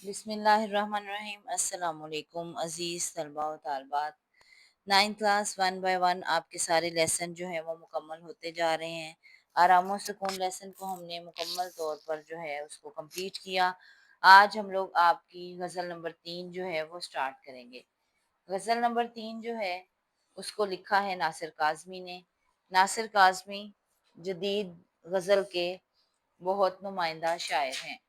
बिस्मिल्लाहिर्रहमानिर्रहीम। अस्सलाम वालेकुम अज़ीज़ तलबा व तालबात। 9th class one by one आपके सारे लेसन जो है वो मुकम्मल होते जा रहे हैं। आराम व सुकून लेसन को हमने मुकम्मल तौर पर जो है उसको कंप्लीट किया। आज हम लोग आपकी गज़ल नंबर 3 जो है वो स्टार्ट करेंगे। गज़ल नंबर 3 जो है उसको लिखा है नासिर काज़मी ने। नासिर काज़मी जदीद गज़ल के बहुत नुमाइंदा शायर हैं।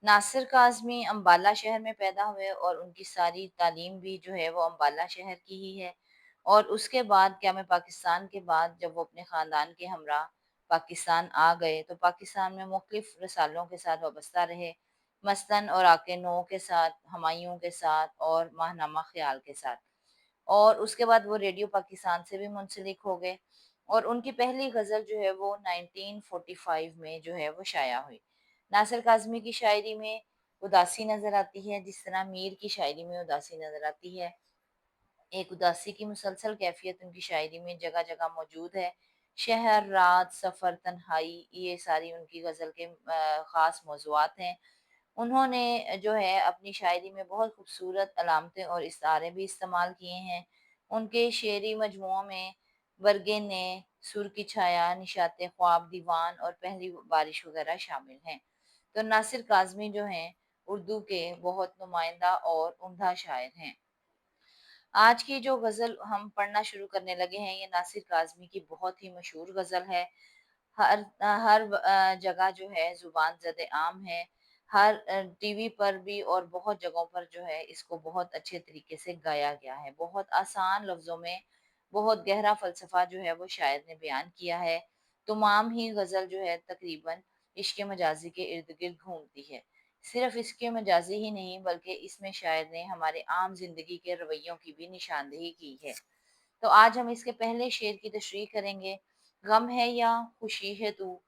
नासिर काज़मी अम्बाला शहर में पैदा हुए और उनकी सारी तालीम भी जो है वो अम्बाला शहर की ही है। और उसके बाद क़याम पाकिस्तान के बाद जब वो अपने ख़ानदान के हमरा पाकिस्तान आ गए तो पाकिस्तान में मुख्तलिफ रसालों के साथ वाबस्ता रहे, मसलन औराक़ नौ के साथ, हुमायूं के साथ और माहनामा ख़याल के साथ। और उसके बाद वो रेडियो पाकिस्तान से भी मुंसलिक हो गए और उनकी पहली गज़ल जो है वो 1945 में जो है वो शाया हुई। नासिर काज़मी की शायरी में उदासी नज़र आती है, जिस तरह मीर की शायरी में उदासी नज़र आती है। एक उदासी की मुसलसल कैफ़ियत उनकी शायरी में जगह-जगह मौजूद है। शहर, रात, सफ़र, तन्हाई ये सारी उनकी गज़ल के ख़ास मौज़ूआत हैं। उन्होंने जो है अपनी शायरी में बहुत खूबसूरत अलामतें और इस्तारे भी इस्तेमाल किए हैं। उनके शेरी मजमूओं में बरगे ने, सुर की छाया, निशाते ख्वाब, दीवान और पहली बारिश वगैरह शामिल हैं। तो नासिर काज़मी जो हैं उर्दू के बहुत नुमाइंदा और उम्दा शायर हैं। आज की जो गज़ल हम पढ़ना शुरू करने लगे हैं ये नासिर काज़मी की बहुत ही मशहूर गज़ल है। हर जगह जो है ज़ुबान ज़द-ए-आम है। हर टीवी पर भी और बहुत जगहों पर जो है इसको बहुत अच्छे तरीके से गाया गया है। बहुत आसान लफ्ज़ों में बहुत गहरा फ़लसफ़ा जो है वो शायर ने बयान किया है। तमाम ही गज़ल जो है तकरीबन इश्क़ मजाज़ी के इर्द-गिर्द घूमती है। सिर्फ़ इश्क़ मजाज़ी ही नहीं बल्कि इसमें शायर ने हमारे आम ज़िंदगी के रवैयों की भी निशानदेही की है। तो आज हम इसके पहले शेर की तशरीह करेंगे। गम है या खुशी है तू,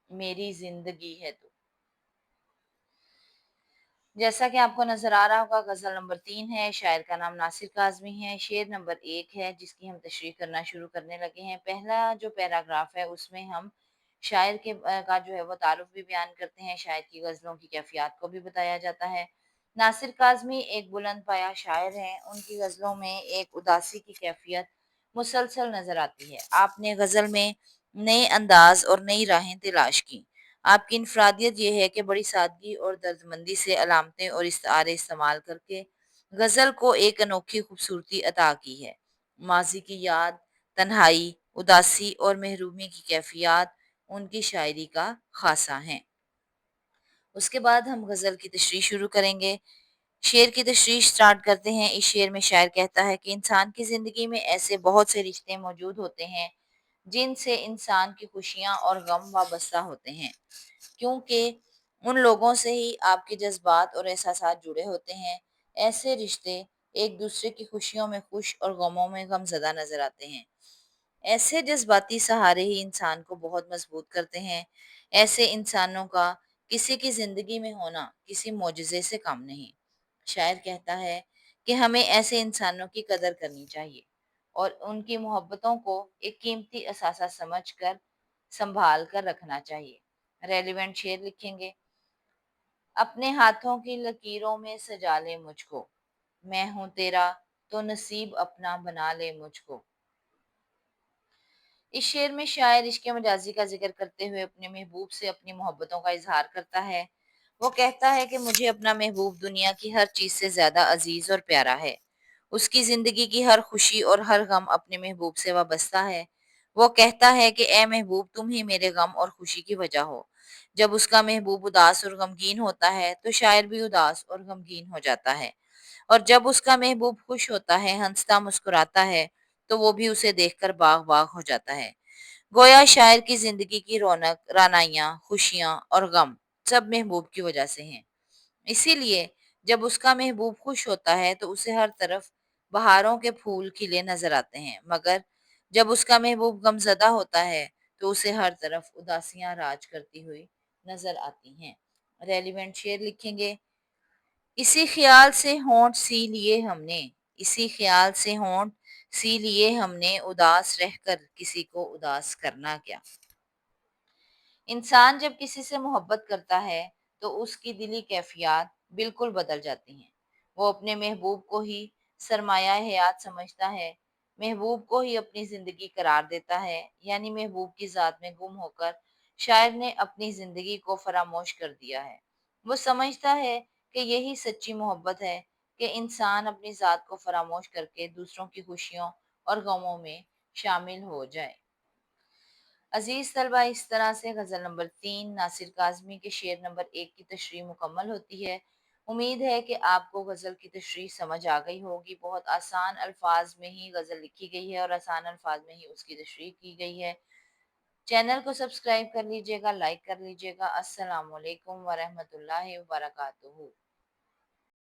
मेरी ज़िंदगी है तू। जैसा कि आपको नज़र आ रहा होगा गज़ल नंबर 3 है, शायर का नाम नासिर काज़मी है, शेर नंबर 1 है जिसकी हम तशरीह करना शुरू करने लगे हैं। पहला जो पैराग्राफ है उसमें हम शायर के का जो है वो तारुफ़ भी बयान करते हैं, शायर की गज़लों की कैफ़ियत को भी बताया जाता है। नासिर काज़मी एक बुलंद पाया शायर हैं, उनकी गज़लों में एक उदासी की कैफ़ियत मुसलसल नज़र आती है। आपने गज़ल में नए अंदाज़ और नई राहें तलाश की। आपकी इनफ़रादियत ये है कि बड़ी सादगी और दर्दमंदी से अलामतें और इस्तारे इस्तेमाल करके गज़ल को एक अनोखी खूबसूरती अता की है। माज़ी की याद, तन्हाई, उदासी और महरूमी की कैफ़ियत उनकी शायरी का ख़ासा हैं। उसके बाद हम गज़ल की तशरीह शुरू करेंगे। शेर की तशरीह स्टार्ट करते हैं। इस शेर में शायर कहता है कि इंसान की ज़िंदगी में ऐसे बहुत से रिश्ते मौजूद होते हैं, जिनसे इंसान की खुशियाँ और गम वाबस्ता होते हैं। क्योंकि उन लोगों से ही आपके जज़्बात और एहसासात जुड़े होते हैं। ऐसे रिश्ते एक दूसरे की खुशियों में खुश और गमों में गमज़दा नज़र आते हैं। ऐसे जज़्बाती सहारे ही इंसान को बहुत मज़बूत करते हैं। ऐसे इंसानों का किसी की ज़िंदगी में होना किसी मोजज़े से कम नहीं। शायर कहता है कि हमें ऐसे इंसानों की कदर करनी चाहिए और उनकी मोहब्बतों को एक कीमती असासा समझकर संभाल कर रखना चाहिए। रेलिवेंट शेर लिखेंगे। अपने हाथों की लकीरों में सजा ले मुझको, मैं हूँ तेरा तो नसीब अपना बना ले मुझको। इस शेर में शायर इश्क मजाजी का जिक्र करते हुए अपने महबूब से अपनी मोहब्बतों का इजहार करता है। वो कहता है कि मुझे अपना महबूब दुनिया की हर चीज़ से ज़्यादा अजीज़ और प्यारा है। उसकी ज़िंदगी की हर खुशी और हर गम अपने महबूब से वाबस्ता है। वो कहता है कि ए महबूब तुम ही मेरे गम और खुशी की वजह हो। जब उसका महबूब उदास और गमगीन होता है तो शायर भी उदास और गमगीन हो जाता है। और जब उसका महबूब खुश होता है, हंसता मुस्कुराता है, तो वो भी उसे देखकर बाग-बाग हो जाता है। गोया शायर की ज़िंदगी की रौनक, रानाइयाँ, खुशियाँ और गम सब महबूब की वजह से हैं। इसीलिए जब उसका महबूब खुश होता है तो उसे हर तरफ बहारों के फूल खिले नज़र आते हैं, मगर जब उसका महबूब गमज़दा होता है तो उसे हर तरफ उदासियाँ राज करती हुई नज़र आती हैं। रेलिवेंट शेर लिखेंगे। इसी ख्याल से होंठ सी लिए हमने, इसी ख्याल से होंठ सी लिए हमने, उदास रहकर किसी को उदास करना क्या। इंसान जब किसी से मोहब्बत करता है तो उसकी दिली कैफियत बिल्कुल बदल जाती हैं। वो अपने महबूब को ही सरमाया हयात समझता है, महबूब को ही अपनी ज़िंदगी करार देता है, यानी महबूब की ज़ात में गुम होकर शायर ने अपनी ज़िंदगी को फरामोश कर दिया है। वो समझता है कि यही सच्ची मोहब्बत है कि इंसान अपनी ज़ात को फरामोश करके दूसरों की खुशियों और गमों में शामिल हो जाए। अजीज तलबा, इस तरह से गज़ल नंबर 3 नासिर काज़मी के शेर नंबर 1 की तशरीह मुकम्मल होती है। उम्मीद है कि आपको गज़ल की तशरीह समझ आ गई होगी। बहुत आसान अल्फाज में ही गज़ल लिखी गई है और आसान अल्फाज में ही उसकी तशरीह की गई है। चैनल को सब्सक्राइब कर लीजिएगा, लाइक कर लीजिएगा। अस्सलाम वालेकुम व रहमतुल्लाहि व बरकातुहू।